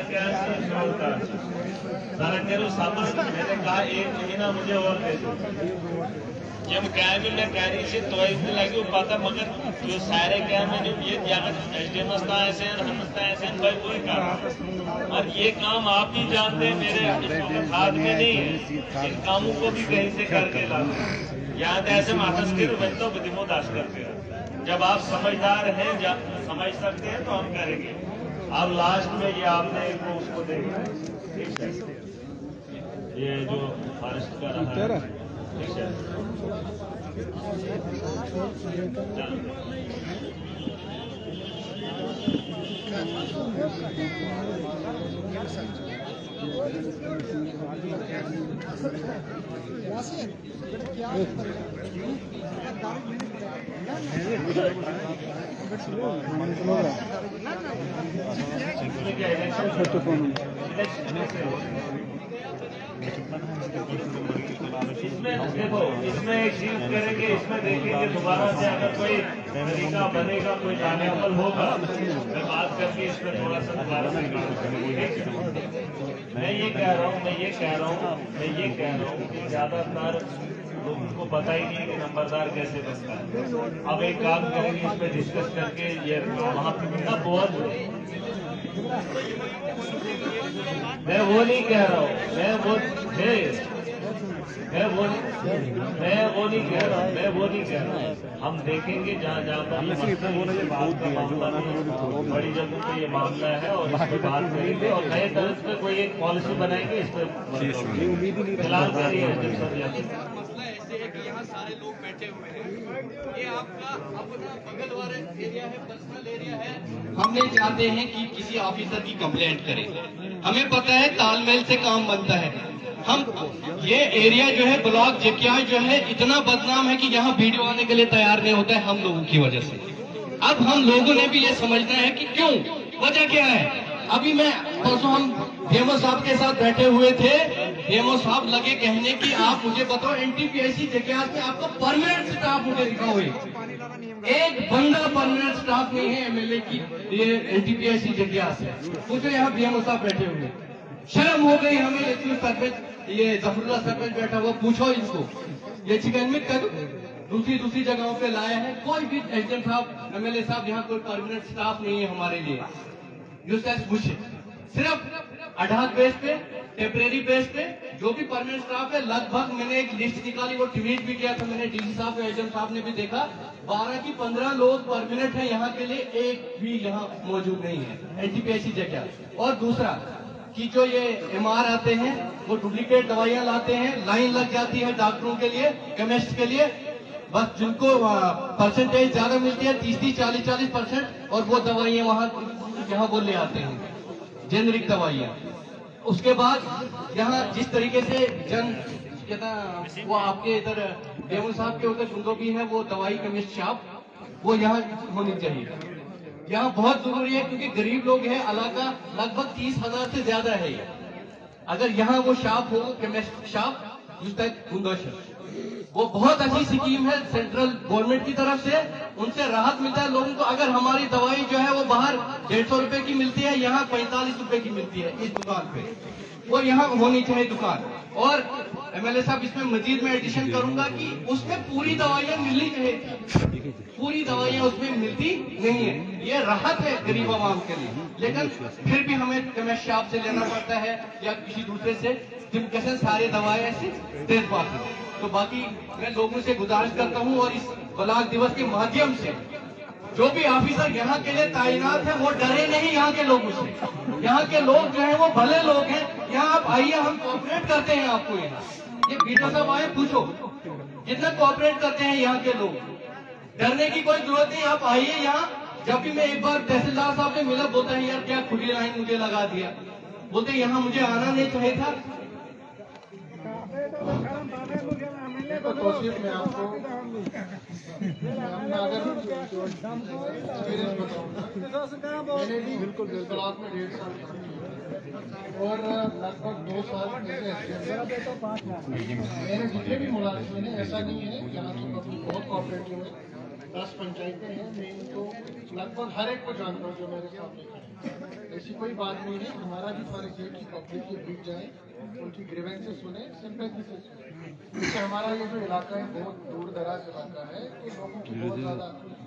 क्या चीज होता सरकेरु समझ मैंने कहा 1 महीना मुझे और दे दो जब कैम में कैरी से तो लगी पता मगर जो सारे कैम में ये एसडीएम ऐसे भाई कोई काम और ये काम आप ही जानते हैं मेरे हाथ में नहीं है इन कामों को भी कहीं से करके लाना यहाँ ऐसे मातस्किर बनता बुद्धिमो दास करते हैं जब आप समझदार हैं समझ सकते हैं तो हम करेंगे अब लास्ट में ये आपने उसको देखा ये जो फॉरेस्ट का रहा है ठीक है इसमें देखो इसमें एक चीज करेंगे इसमें देखेंगे दोबारा से अगर कोई तरीका बनेगा कोई जानेबल होगा मैं बात करके इसमें थोड़ा सा दोबारा से मैं ये कह रहा हूँ कि ज्यादातर लोगों को पता ही नहीं है कि नंबरदार कैसे बनता है। अब एक काम करेंगे इस पे डिस्कस करके ये वहाँ पे बहुत मैं वो नहीं कह रहा हूँ मैं वो नहीं कह रहा हूँ हम देखेंगे जहाँ पर बात का मामला बड़ी जगह पे ये मामला है और इस पर बात करेंगे और नए तरह पे कोई एक पॉलिसी बनाएंगे इस पर फिलहाल करिए यहाँ सारे लोग बैठे हुए हैं ये आपका अपना बगल वाला एरिया है पर्सनल एरिया है हम नहीं चाहते हैं कि किसी ऑफिसर की कंप्लेंट करें हमें पता है तालमेल से काम बनता है हम ये एरिया जो है ब्लॉक जकिया जो है इतना बदनाम है कि यहाँ वीडियो आने के लिए तैयार नहीं होता है हम लोगों की वजह से अब हम लोगों ने भी ये समझना है कि क्यों वजह क्या है अभी मैं परसों हम हेमो साहब के साथ बैठे हुए थे हेमो साहब लगे कहने की आप मुझे बताओ एनटीपीसी जकियास में आपको परमानेंट स्टाफ मुझे दिखाओ एक बंदा परमानेंट स्टाफ नहीं है एमएलए की ये एनटीपीसी जकियास है मुझे यहाँ हेमो साहब बैठे हुए शर्म हो गई हमें इतनी सरपंच ये जफरुल्ला सरपंच बैठा हुआ पूछो इनको ये चिकनमित कर दूसरी जगहों पे लाया है कोई भी एसडीएम साहब एमएलए साहब यहाँ कोई परमानेंट स्टाफ नहीं है हमारे लिए सिर्फ अढ़ात बेस पे टेम्परेरी बेस पे जो भी परमानेंट स्टाफ है लगभग मैंने एक लिस्ट निकाली वो ट्वीट भी किया था मैंने डीसी साहब एसडीएम साहब ने भी देखा 12 की 15 लोग परमानेंट है यहाँ के लिए एक भी यहाँ मौजूद नहीं है एनटीपीसी जगह और दूसरा कि जो ये एमआर आते हैं वो डुप्लीकेट दवाइयां लाते हैं लाइन लग जाती है डॉक्टरों के लिए केमिस्ट के लिए बस जिनको परसेंटेज ज्यादा मिलती है 30-40% और वो दवाइयां वहाँ यहाँ वो ले आते हैं जेनरिक दवाइयाँ उसके बाद यहाँ जिस तरीके से वो आपके इधर देवल साहब के उधर गुंडो भी है वो दवाई केमिस्ट शॉप वो यहाँ होनी चाहिए यहाँ बहुत जरूरी है क्योंकि गरीब लोग हैं इलाका लगभग 30,000 से ज्यादा है अगर यहाँ वो शॉप हो केमिस्ट शॉप जिस तक गुंडोश वो बहुत अच्छी स्कीम है सेंट्रल गवर्नमेंट की तरफ से उनसे राहत मिलता है लोगों को अगर हमारी दवाई जो है वो बाहर 150 रुपए की मिलती है यहाँ 45 रुपए की मिलती है इस दुकान पे वो यहाँ होनी चाहिए दुकान और एमएलए साहब इसमें मजीद में एडिशन करूंगा कि उसमें पूरी दवाइयां मिलनी चाहिए पूरी दवाइयां उसमें मिलती नहीं है ये राहत है गरीब आवाम के लिए लेकिन फिर भी हमें केमिस्ट शॉप से लेना पड़ता है या किसी दूसरे से जिनके सारी दवाएं ऐसी दे पाते हैं तो बाकी मैं लोगों से गुजारिश करता हूं और इस ब्लॉक दिवस के माध्यम से जो भी ऑफिसर यहाँ के लिए तैनात है वो डरे नहीं यहाँ के लोगों से यहाँ के लोग जो है वो भले लोग हैं यहाँ आप आइए हम कोऑपरेट करते हैं आपको यहाँ ये वीडियो साहब आए पूछो जितना कोऑपरेट करते हैं यहाँ के लोग डरने की कोई जरूरत नहीं आप आइए यहाँ जब भी मैं एक बार तहसीलदार साहब से मिला बोलता है यार क्या खुली लाइन मुझे लगा दिया बोलते यहाँ मुझे आना नहीं चाहिए था तौसीफ में आपको अगर एक्सपीरियंस बताऊंगा मैंने भी बिल्कुल ब्लॉक में 1.5 साल और लगभग 2 साल मैंने जितने भी मुलाजिम हैं ऐसा नहीं है यहाँ की पब्लिक बहुत कोऑपरेटिव है 10 पंचायतें हैं मैं इनको लगभग हर एक को जानता हूँ जो मेरे सामने ऐसी कोई बात नहीं है। हमारा भी फर्ज है कि पब्लिक के बीच जाए, उनकी ग्रीवेंसेस सुने, सिंपैथी से सुने, क्योंकि हमारा ये जो इलाका है बहुत दूर दराज इलाका है, तो लोगों की बहुत ज़्यादा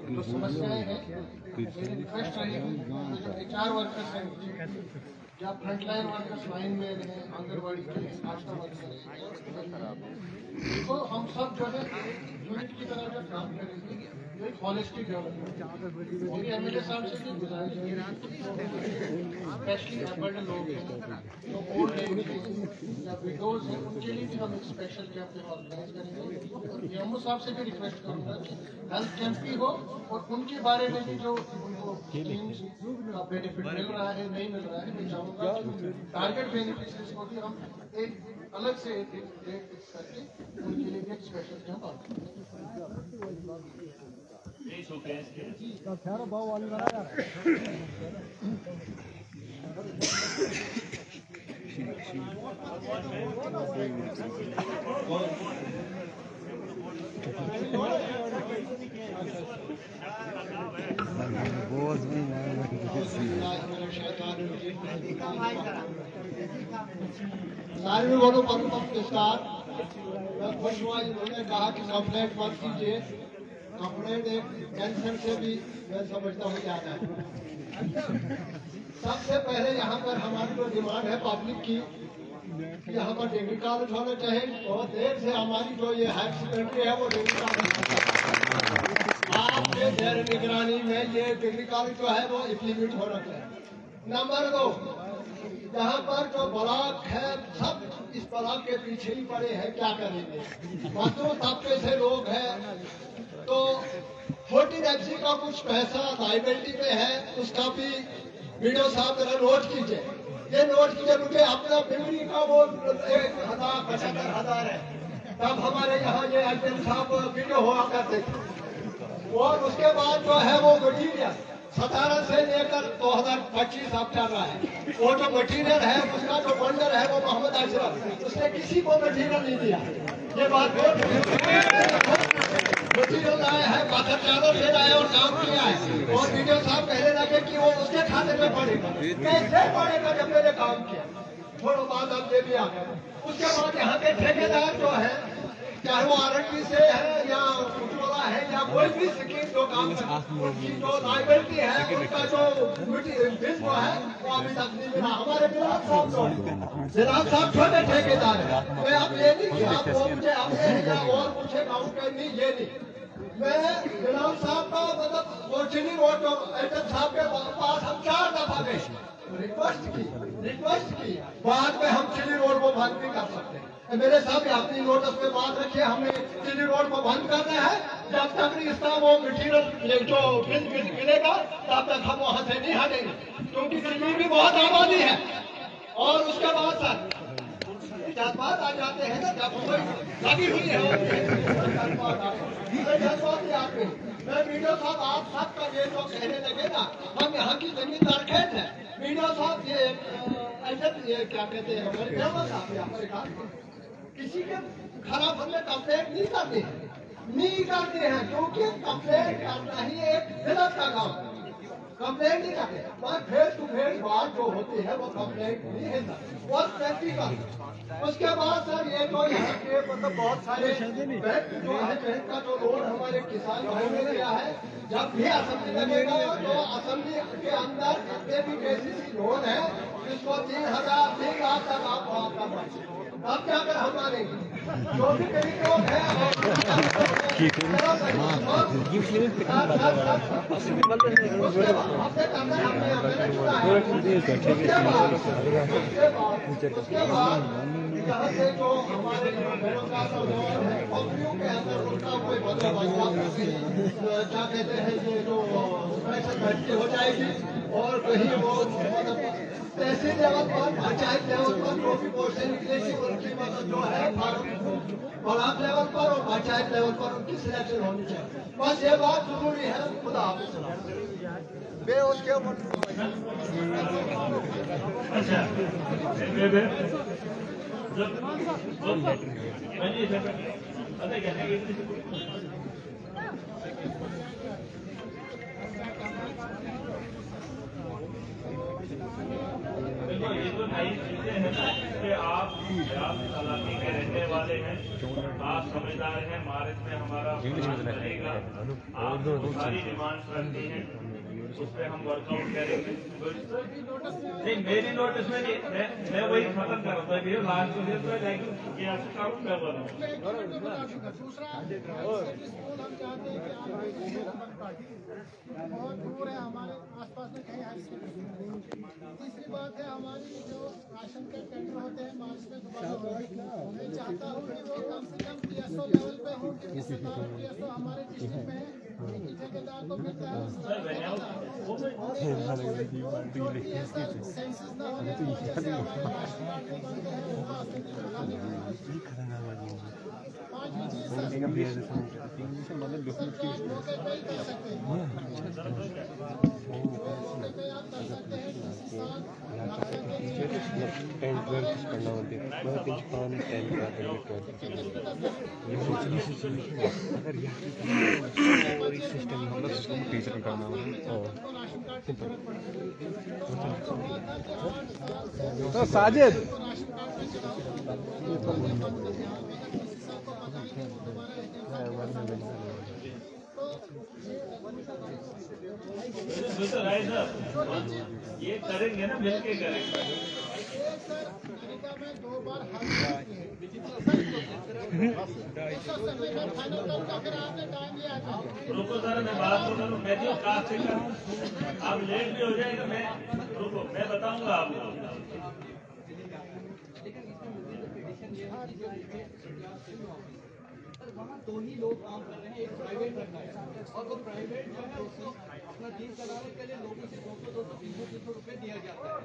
जो समस्याएं हैं, मेरी रिक्वेस्ट रहेगी जो HR वर्कर्स हैं या फ्रंटलाइन वर्कर्स लाइन में हैं, आंगनबाड़ी के आशा वर्कर हैं, तो हम सब जो है यूनिट की तरह जब काम करेंगे, एक हॉलिस्टिक डेवलपमेंट। मेरी MLA साहब से भी गुजारिश है, स्पेशली एबल्ड लोग हैं, जो ओल्ड एज या विडोज हैं, उनके लिए भी हम एक स्पेशल कैंप ऑर्गेनाइज करेंगे। DMO साहब से भी रिक्वेस्ट करूँगा कि हेल्थ कैंप भी हो और उनके बारे में भी जो उनको स्कीम्स का बेनिफिट मिल रहा है नहीं मिल रहा है, मैं चाहूँगा कि टारगेट बेनिफिशियरीज को भी हम एक अलग से एक डेट फिक्स करके उनके लिए भी एक स्पेशल कैंप सारे बोलो के साथ मैं खुश हुआ इन्होंने कहा कि कंप्लेंट मत कीजिए। कंप्लेंट एक टेंशन से भी मैं समझता हूँ ज्यादा है। सबसे पहले यहाँ पर हमारी जो डिमांड है पब्लिक की, यहाँ पर डिग्री कॉलेज होना चाहिए। बहुत देर से हमारी जो ये हायर सेकेंडरी है वो डिग्री कॉलेज, आपके गैर निगरानी में ये डिग्री कॉलेज जो है वो इम्प्लीमेंट होना चाहिए। नंबर 2, यहाँ पर जो ब्लॉक है सब इस ब्लॉक के पीछे ही पड़े हैं, क्या करेंगे। मजदूर तबके से लोग हैं, तो 14FC का कुछ पैसा लाइबिलिटी पे है, उसका भी वीडियो साहब जरा नोट कीजिए। ये नोट कीजिए, मुझे अपना बिजली का वो 1,75,000 है। तब हमारे यहाँ ये एजेंट साहब वीडियो हुआ करते थे। और उसके बाद जो है वो मटीरियल 17 से लेकर 2025 अब चल रहा है। वो जो मटीरियल है उसका जो बंडर है वो मोहम्मद अशरफ, उसने किसी को मटीरियल नहीं दिया। ये बात मटीरियल लाया है, बादल यादव से लाया और काम किया है। और वीडियो साहब कहने लगे कि वो उसके खाते में पड़ेगा, कैसे पड़ेगा जब मैंने काम किया। थोड़ा बाद अब ये भी आ गया। उसके बाद यहाँ के ठेकेदार जो है, चाहे वो RNB से है या उज्ज्वला है या कोई भी स्कीम जो काम उनकी जो लाइबिलिटी है, उनका जो बिल वो है वो अभी तक नहीं मिला। हमारे जिलाब साहब छोटे ठेकेदार है। मैं आप ये नहीं कि आप वो मुझे अपने या और पूछे काउंट नहीं, ये नहीं। मैं जिलाब साहब का मतलब वर्चुअली वोट एजेंट साहब के पास हम 4 दफा गए, रिक्वेस्ट की। बाद में हम चिली रोड को बंद भी कर सकते हैं। मेरे साहब अपनी नोटिस पे बात रखिए, हमें चिली रोड को बंद करना है। जब तक इसका वो मटीरियल जो बिल मिलेगा तब तक हम वहाँ से नहीं हटेंगे, क्योंकि दिल्ली भी बहुत आबादी है। और उसके बाद सर जज्बात आ जाते हैं ना, जब कोई लगी हुई है मैं वीडियो साहब आप सबका ये जो कहने लगे ना, हम यहाँ की जमीन दरखेत है। वीडियो साहब ये क्या कहते हैं, हमारे किसी के खराब हमने कंप्लेंट नहीं करते हैं, क्योंकि कंप्लेंट करना ही एक गलत का काम है। कंप्लेंट नहीं करते, पर फेस टू फेस बात जो होती है वो कंप्लेंट नहीं है सर, वो प्रैक्टिकल। उसके बाद सर ये जो यहाँ के मतलब बहुत सारे बैंक जो है, बैंक का जो लोन हमारे किसान भाई ने दिया है, जब भी असेंबली लगेगा तो असेंबली के अंदर जितने भी KCC लोन है इसको 3 लाख तक आप अब क्या कर हम मानेंगे। जो भी गरीब लोग हैं यहाँ से जो हमारे बेरोजगार नौजवान हैं, कंपनियों के अंदर उनका कोई क्या कहते हैं, ये जो भर्ती हो जाएगी और कहीं वो तहसील लेवल पर, पंचायत लेवल पर जो भी पोस्टें निकलेगी उनकी मतलब जो है ब्लॉक लेवल पर और पंचायत लेवल पर उनकी सिलेक्शन होनी चाहिए। बस ये बात जरूरी है। खुदा हाफिज़। उसके अच्छा देखो ये तो नई चीजें हैं ना, इसमें आप इलाके के रहने वाले हैं, आप समझदार हैं, मार्च में हमारा रहेगा, आप सारी डिमांड रखती हैं, उस पर हम वर्कआउट करेंगे। नहीं मेरी नोटिस में नहीं, मैं वही खत्म कर रहा था भैया, लास्ट में तो लेकिन ऐसे करूँ मैं बोलूँ। दूसरा हम चाहते हैं कि आप बहुत दूर है, हमारे आसपास में कहीं हाई स्कूल। तीसरी बात है हमारी जो राशन के टेंडर होते हैं मार्च में दोबारा हो, मैं चाहता हूँ कि वो कम से कम PSO लेवल पे हो, कि PSO हमारे डिस्ट्रिक्ट में है, ठेकेदार को मिलता है सेंसस न होने की वजह से हमारे राशन कार्ड नहीं बनते हैं, पांचवी चीज सर मौके पे ही कर सकते हैं, मौके पे आप कर सकते हैं। तो साजिद ये करेंगे ना, मिलके करेंगे। अमेरिका में 2 बार रुको सर, मैं बात करूँ, मैं जो काम से करूँ, आप लेट भी हो जाएगा, मैं रुको, मैं बताऊंगा आपको। वहाँ 2 ही लोग काम कर रहे हैं, एक प्राइवेट करता है और वो प्राइवेट जो है उसको अपना डील कराने के लिए लोगों से 200-300 रुपए दिया जाता है।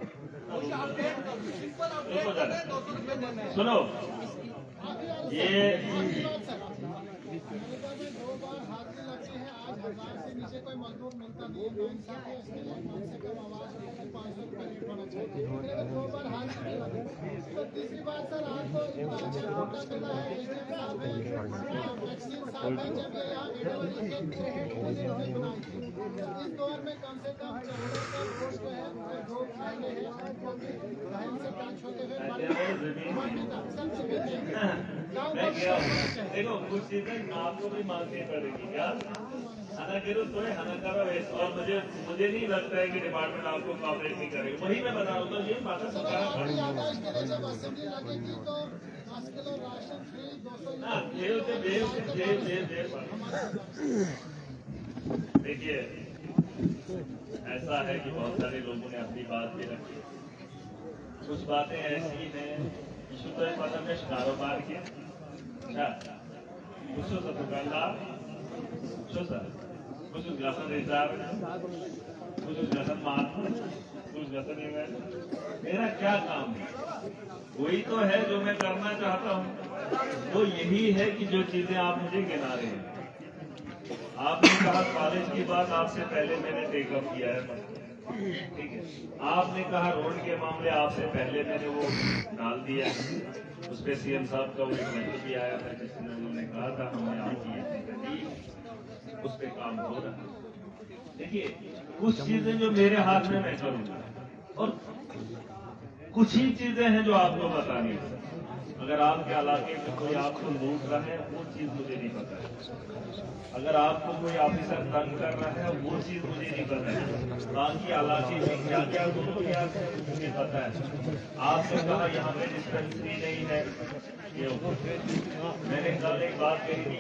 वही अपडेट कर दो, सिंपल अपडेट कर रहे हैं, 200 रुपए देना है। सुनो ये अमेरिका में 2 बार हाजिरी लगती है, आज 1000 से नीचे कोई मजदूर मिलता नहीं है, इंसान है, इसके लिए कम से कम आवाज में 500 रुपये रेट होना चाहिए, अगर 2 बार हाजिरी लगे। तो तीसरी बात सर, आपको अच्छा मौका मिला है, वैक्सीन साहब है, जब ये यहाँ इन्होंने बनाई थी, इस दौर में कम से कम 14 का पोस्ट है, जो फायदे हैं बहन से टच होते हुए देखो कुछ चीजें आपको भी माननी पड़ेगी क्या, हना करो तो हना करो वैसे, और मुझे नहीं लगता है कि डिपार्टमेंट आपको कॉपरेट नहीं करेगी, वही मैं बता रहा हूँ। तो ये बात देखिए ऐसा है कि बहुत सारे लोगों ने अपनी बात भी रखी, कुछ बातें ऐसी हैं तो पता में कारोबार किया, अच्छा कुछ तो दुकानदार, कुछ गसन रिजार्व, कुछ गसन मार्ग, कुछ गसन इवेंट। मेरा क्या काम है, वही तो है जो मैं करना चाहता हूँ, वो यही है कि जो चीजें आप मुझे गिना रहे हैं। आपने कहा कॉलेज की बात आपसे पहले मैंने टेकअप किया है, ठीक है। आपने कहा रोड के मामले आपसे पहले मैंने वो डाल दिया, उस पर CM साहब का वो एक लेटर भी आया था जिसमें उन्होंने कहा था हमने आपकी उस पर काम हो रहा है। देखिए कुछ चीजें जो मेरे हाथ में मैं करूंगा और कुछ ही चीजें हैं जो आपको बतानी है। अगर आपके इलाके में कोई आपको लूट रहा है वो चीज मुझे नहीं पता है, अगर आपको कोई ऑफिसर तंग कर रहा है वो चीज मुझे नहीं पता है, बाकी इलाके में क्या क्या जरूरियात है मुझे पता है। आपने कहा यहाँ पे डिस्पेंसरी नहीं है, ये मैंने कल एक बात कही थी,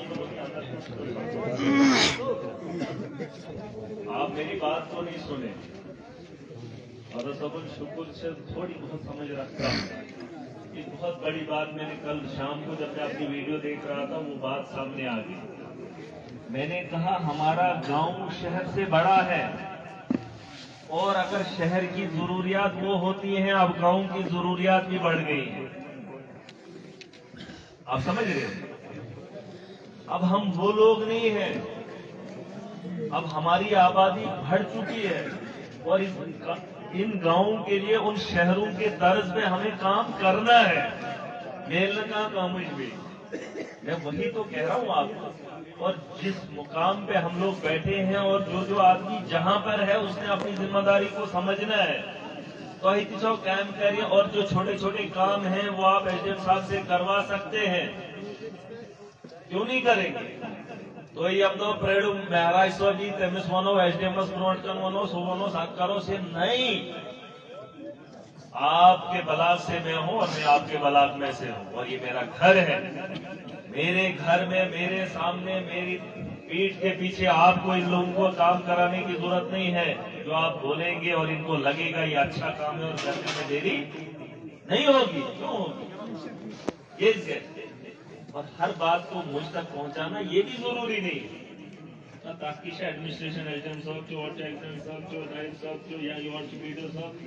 आप मेरी बात को नहीं सुने और सबुल शुक्र से थोड़ी बहुत समझ रखता हूँ। एक बहुत बड़ी बात मैंने कल शाम को जब मैं अपनी वीडियो देख रहा था वो बात सामने आ गई। मैंने कहा हमारा गांव शहर से बड़ा है और अगर शहर की जरूरियात वो होती हैं, अब गांव की जरूरियात भी बढ़ गई है। आप समझ रहे हैं? अब हम वो लोग नहीं हैं, अब हमारी आबादी बढ़ चुकी है और इन गांवों के लिए उन शहरों के तर्ज पे हमें काम करना है। मेल का काम भी मैं वही तो कह रहा हूँ आपको। और जिस मुकाम पे हम लोग बैठे हैं और जो जो आदमी जहां पर है उसने अपनी जिम्मेदारी को समझना है। तो इतना काम करिए, और जो छोटे छोटे काम हैं वो आप एसडीएम साहब से करवा सकते हैं, क्यों नहीं करेंगे? तो ये अब तो प्रेड महाराष्ट्र जी तेमिस वनो एसडीएम प्रवर्तन वनो सुवनो साकारो से नहीं, आपके ब्लॉक से मैं हूं और मैं आपके ब्लॉक में से हूं, और ये मेरा घर है। मेरे घर में मेरे सामने मेरी पीठ के पीछे आपको इन लोगों को काम कराने की जरूरत नहीं है। जो आप बोलेंगे और इनको लगेगा ये अच्छा काम है और करने में देरी नहीं होगी, क्यों होगी? ये और हर बात को मुझ तक पहुंचाना ये भी जरूरी नहीं है। ताकि एडमिनिस्ट्रेशन एजेंट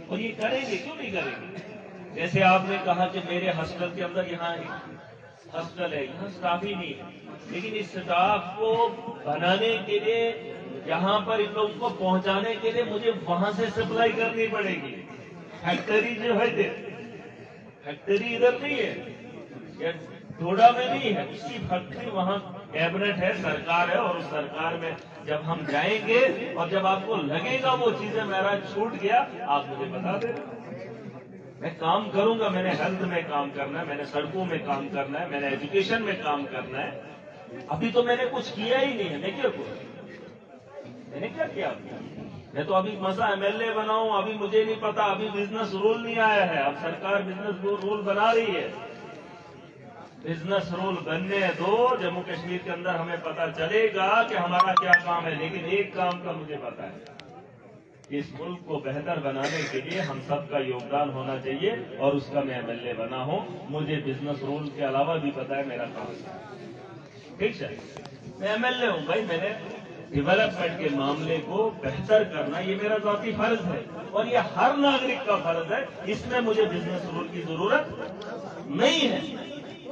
और ये करेंगे, क्यों नहीं करेंगे? जैसे आपने कहा कि मेरे हॉस्टल के अंदर यहाँ हॉस्टल है, यहाँ स्टाफ ही नहीं है, लेकिन इस स्टाफ को बनाने के लिए, यहाँ पर इन लोगों को पहुंचाने के लिए मुझे वहां से सप्लाई करनी पड़ेगी। फैक्ट्री जो है, फैक्ट्री इधर नहीं है, डोडा में नहीं है, उसकी फैक्ट्री वहाँ कैबिनेट है, सरकार है, और उस सरकार में जब हम जाएंगे और जब आपको लगेगा वो चीजें मेरा छूट गया, आप मुझे बता देना, मैं काम करूंगा। मैंने हेल्थ में काम करना है, मैंने सड़कों में काम करना है, मैंने एजुकेशन में काम करना है। अभी तो मैंने कुछ किया ही नहीं है, मैं क्या करूं? मैंने क्या किया? मैं तो अभी मसा एमएलए बनाऊं, अभी मुझे नहीं पता, अभी बिजनेस रूल नहीं आया है। अब सरकार बिजनेस रूल बना रही है, बिजनेस रूल बनने दो, जम्मू कश्मीर के अंदर हमें पता चलेगा कि हमारा क्या काम है। लेकिन एक काम का मुझे पता है, इस मुल्क को बेहतर बनाने के लिए हम सबका योगदान होना चाहिए, और उसका मैं एमएलए बना हूं। मुझे बिजनेस रूल के अलावा भी पता है मेरा काम, ठीक है? मैं एमएलए हूं भाई, मैंने डेवलपमेंट के मामले को बेहतर करना ये मेरा जाती फर्ज है, और ये हर नागरिक का फर्ज है। इसमें मुझे बिजनेस रूल की जरूरत नहीं है।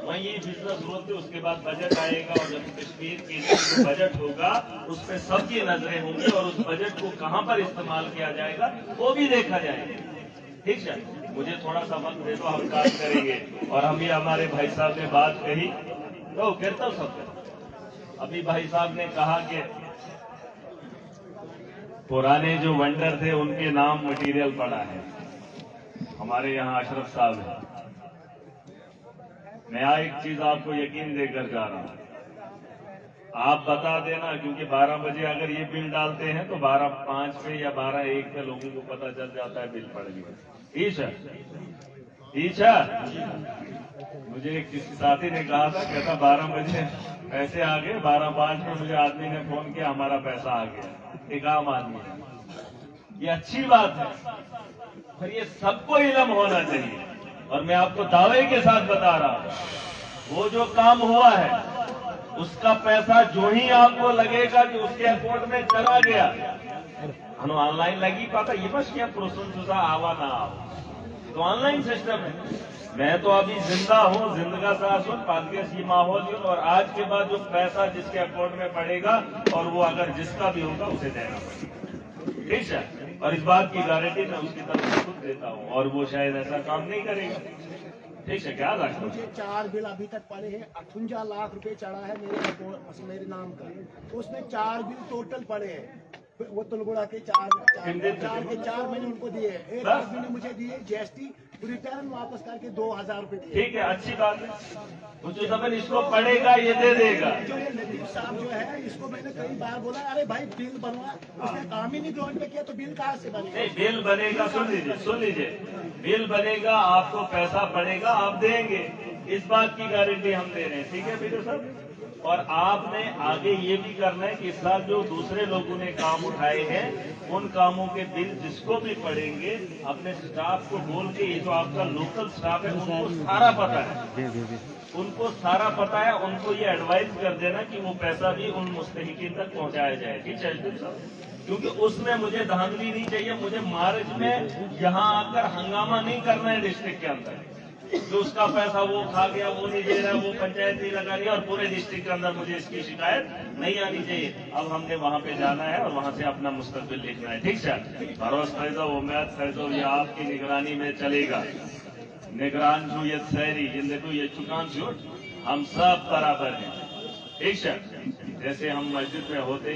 मैं ये बिजनेस रूल पे उसके बाद बजट आएगा, और जम्मू कश्मीर के जो बजट होगा उस पर सबकी नजरें होंगी, और उस बजट को कहां पर इस्तेमाल किया जाएगा वो भी देखा जाएगा, ठीक है? मुझे थोड़ा सा वक्त दे दो, हम काम करेंगे। और हम भी, हमारे भाई साहब ने बात कही तो कहता हूं सब। अभी भाई साहब ने कहा कि पुराने जो वेंडर थे उनके नाम मटेरियल पड़ा है, हमारे यहाँ अशरफ साहब है। मैं एक चीज आपको यकीन देकर जा रहा हूं, आप बता देना, क्योंकि 12 बजे अगर ये बिल डालते हैं तो 12:05 पे या 12:01 पे लोगों को पता चल जाता है बिल पड़ गया। ठीक है, ठीक है। मुझे किसी साथी ने कहा था, कहता 12 बजे पैसे आ गए, 12:05 में मुझे आदमी ने फोन किया, हमारा पैसा आ गया। एक आम आदमी है, ये अच्छी बात है, पर ये सबको इल्म होना चाहिए। और मैं आपको दावे के साथ बता रहा हूं, वो जो काम हुआ है उसका पैसा जो ही आपको लगेगा कि उसके अकाउंट में चला गया, हम ऑनलाइन लगी पाता ये बस क्या प्रोसेस आवा ना आओ, तो ऑनलाइन सिस्टम है। मैं तो अभी जिंदा हूँ, जिंदगा सासुन पादगेस ये माहौल, और आज के बाद जो पैसा जिसके अकाउंट में पड़ेगा, और वो अगर जिसका भी होगा उसे देना पड़ेगा, ठीक है? और इस बात की गारंटी मैं उसकी तरफ से खुद देता हूँ, और वो शायद ऐसा काम नहीं करेगा, ठीक है? क्या लगता है? मुझे 4 बिल अभी तक पड़े हैं, 58 लाख रुपए चढ़ा है मेरे नाम का, उसमें 4 बिल टोटल पड़े हैं। वो तुलगुड़ा के 4 मैंने उनको दिए, एक आदमी ने मुझे दिए जीएसटी रिटर्न वापस करके 2000 रुपए दिए। ठीक है, अच्छी बात है, जो समझ इसको पड़ेगा ये दे देगा। जो ये लतीफ साहब जो है, इसको मैंने कई बार बोला, अरे भाई बिल बनवा, उसने काम ही नहीं ग्राउंड पे किया, तो बिल कहाँ से बनेगा? नहीं, बिल बनेगा, सुन लीजिए, बिल बनेगा, आपको पैसा पड़ेगा, आप देंगे, इस बात की गारंटी हम दे रहे हैं, ठीक है बीरो साहब? और आपने आगे ये भी करना है कि इस साल जो दूसरे लोगों ने काम उठाए हैं, उन कामों के बिल जिसको भी पड़ेंगे, अपने स्टाफ को बोल के, ये जो आपका लोकल स्टाफ है उनको सारा पता है, उनको सारा पता है, उनको ये एडवाइस कर देना कि वो पैसा भी उन मुस्तहिकीन तक पहुंचाया जाए, ठीक है? क्योंकि उसमें मुझे धांधली नहीं चाहिए, मुझे मार्च में यहाँ आकर हंगामा नहीं करना है डिस्ट्रिक्ट के अंदर, जो उसका पैसा वो खा गया, वो नहीं दे रहा, वो पंचायत नहीं लगा रही, और पूरे डिस्ट्रिक्ट के अंदर मुझे इसकी शिकायत नहीं आनी चाहिए। अब हमने वहाँ पे जाना है और वहाँ से अपना मुस्तकबिल लिखना है, ठीक है? भरोसा फैजो, उम्मीद फैजो, ये आपकी निगरानी में चलेगा। निगरान जो ये शहरी, ये देखो ये चुकान जो, हम सब बराबर हैं, ठीक है? जैसे हम मस्जिद में होते